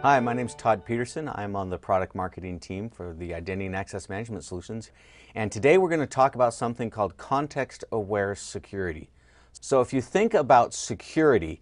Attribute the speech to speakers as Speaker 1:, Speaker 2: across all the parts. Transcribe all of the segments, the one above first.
Speaker 1: Hi, my name is Todd Peterson. I'm on the product marketing team for the Identity and Access Management Solutions. And today we're going to talk about something called context-aware security. So if you think about security,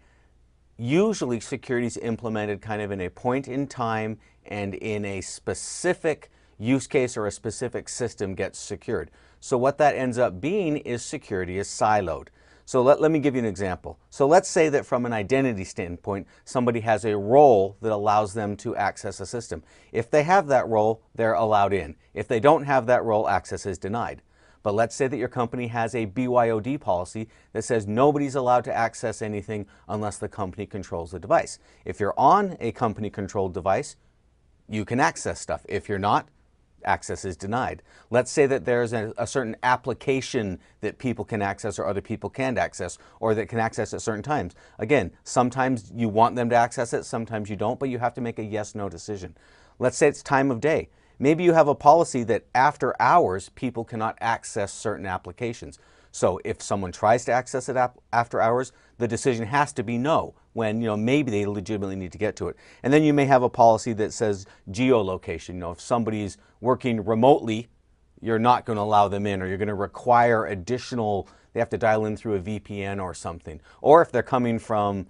Speaker 1: usually security is implemented kind of in a point in time and in a specific use case or a specific system gets secured. So what that ends up being is security is siloed. So let me give you an example. So let's say that from an identity standpoint, somebody has a role that allows them to access a system. If they have that role, they're allowed in. If they don't have that role, access is denied. But let's say that your company has a BYOD policy that says nobody's allowed to access anything unless the company controls the device. If you're on a company-controlled device, you can access stuff. If you're not, access is denied. Let's say that there's a certain application that people can access or other people can't access, or that can access at certain times. Again, sometimes you want them to access it, sometimes you don't, but you have to make a yes-no decision. Let's say it's time of day. Maybe you have a policy that after hours, people cannot access certain applications. So if someone tries to access it after hours, the decision has to be no, when maybe they legitimately need to get to it. And then you may have a policy that says geolocation. If somebody's working remotely, you're not going to allow them in, or you're going to require additional, they have to dial in through a VPN or something. Or if they're coming from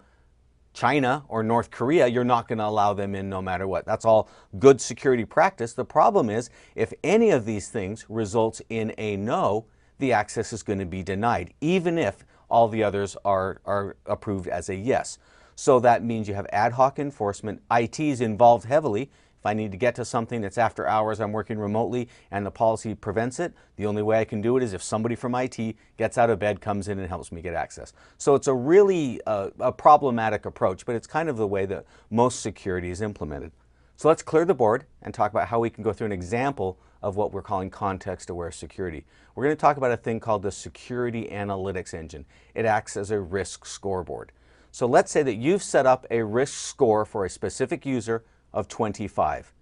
Speaker 1: China or North Korea, you're not going to allow them in no matter what. That's all good security practice. The problem is, if any of these things results in a no, the access is going to be denied, even if all the others are approved as a yes. So that means you have ad hoc enforcement. IT is involved heavily. If I need to get to something that's after hours, I'm working remotely, and the policy prevents it, the only way I can do it is if somebody from IT gets out of bed, comes in, and helps me get access. So it's a really a problematic approach, but it's kind of the way that most security is implemented. So let's clear the board and talk about how we can go through an example of what we're calling context-aware security. We're going to talk about a thing called the Security Analytics Engine. It acts as a risk scoreboard. So let's say that you've set up a risk score for a specific user of 25.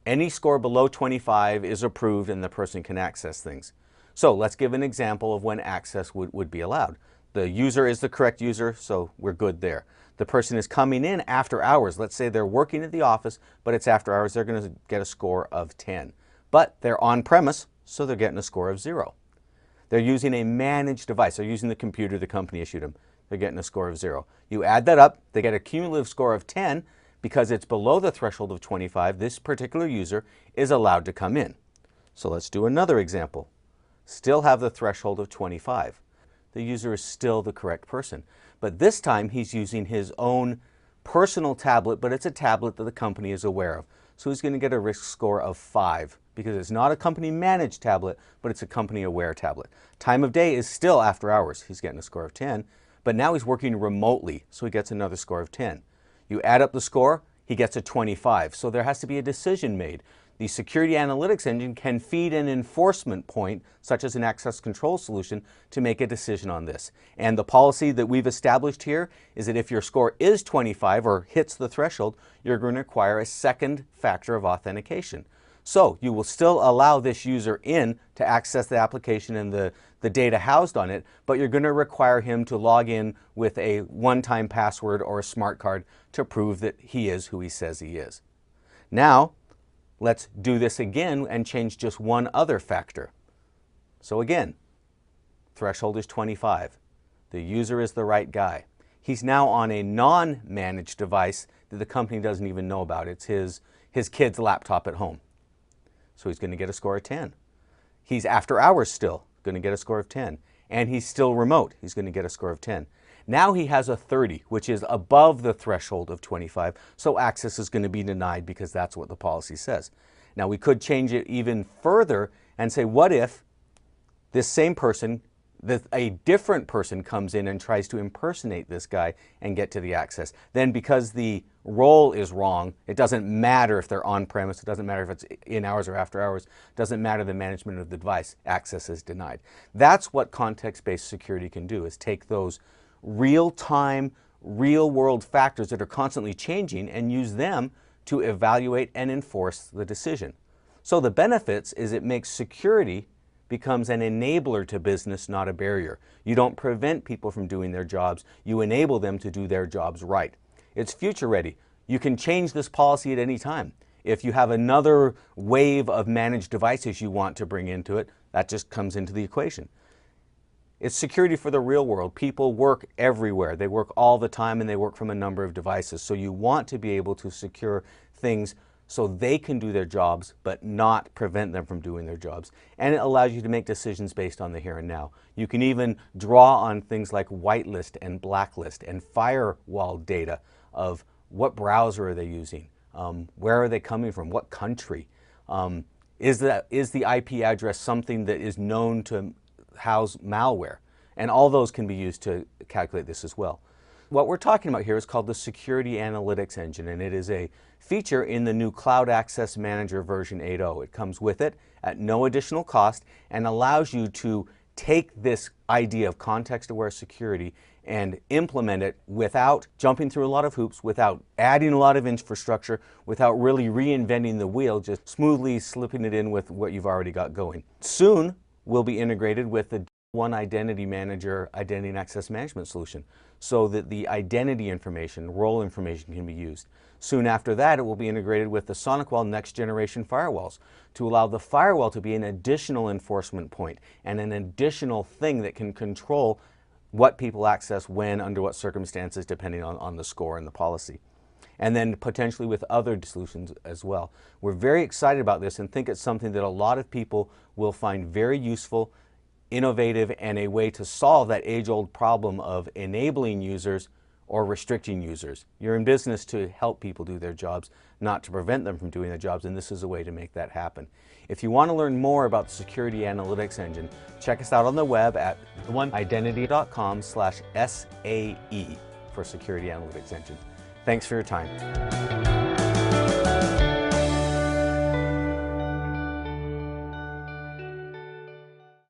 Speaker 1: Any score below 25 is approved and the person can access things. So let's give an example of when access would be allowed. The user is the correct user, so we're good there. The person is coming in after hours. Let's say they're working at the office, but it's after hours. They're going to get a score of 10. But they're on premise, so they're getting a score of 0. They're using a managed device. They're using the computer the company issued them. They're getting a score of 0. You add that up, they get a cumulative score of 10. Because it's below the threshold of 25, this particular user is allowed to come in. So let's do another example. Still have the threshold of 25. The user is still the correct person. But this time he's using his own personal tablet, but it's a tablet that the company is aware of. So he's going to get a risk score of 5 because it's not a company managed tablet, but it's a company aware tablet. Time of day is still after hours. He's getting a score of 10, but now he's working remotely, so he gets another score of 10. You add up the score, he gets a 25. So there has to be a decision made. The Security Analytics Engine can feed an enforcement point, such as an access control solution, to make a decision on this. And the policy that we've established here is that if your score is 25 or hits the threshold, you're going to require a second factor of authentication. So you will still allow this user in to access the application and the data housed on it, but you're going to require him to log in with a one-time password or a smart card to prove that he is who he says he is. Now, let's do this again and change just one other factor. So again, threshold is 25. The user is the right guy. He's now on a non-managed device that the company doesn't even know about. It's his kid's laptop at home. So he's going to get a score of 10. He's after hours still, going to get a score of 10. And he's still remote. He's going to get a score of 10. Now he has a 30, which is above the threshold of 25. So access is going to be denied because that's what the policy says. Now we could change it even further and say, what if this same person, a different person comes in and tries to impersonate this guy and get to the access? Then because the role is wrong, it doesn't matter if they're on premise, it doesn't matter if it's in hours or after hours, it doesn't matter the management of the device, access is denied. That's what context-based security can do, is take those real-time, real-world factors that are constantly changing and use them to evaluate and enforce the decision. So the benefits is it makes security becomes an enabler to business, not a barrier. You don't prevent people from doing their jobs, you enable them to do their jobs right. It's future ready. You can change this policy at any time. If you have another wave of managed devices you want to bring into it, that just comes into the equation. It's security for the real world. People work everywhere. They work all the time and they work from a number of devices. So you want to be able to secure things so they can do their jobs, but not prevent them from doing their jobs. And it allows you to make decisions based on the here and now. You can even draw on things like whitelist and blacklist and firewall data of what browser are they using, where are they coming from, what country. Is the IP address something that is known to house malware? And all those can be used to calculate this as well. What we're talking about here is called the Security Analytics Engine, and it is a feature in the new Cloud Access Manager version 8.0. It comes with it at no additional cost and allows you to take this idea of context-aware security and implement it without jumping through a lot of hoops, without adding a lot of infrastructure, without really reinventing the wheel, just smoothly slipping it in with what you've already got going. Soon, we'll be integrated with the One Identity Manager Identity and Access Management solution so that the identity information, role information can be used. Soon after that, it will be integrated with the SonicWall next generation firewalls to allow the firewall to be an additional enforcement point and an additional thing that can control what people access when, under what circumstances, depending on the score and the policy. And then potentially with other solutions as well. We're very excited about this and think it's something that a lot of people will find very useful, innovative, and a way to solve that age-old problem of enabling users or restricting users. You're in business to help people do their jobs, not to prevent them from doing their jobs, and this is a way to make that happen. If you want to learn more about the Security Analytics Engine, check us out on the web at oneidentity.com/SAE for Security Analytics Engine. Thanks for your time.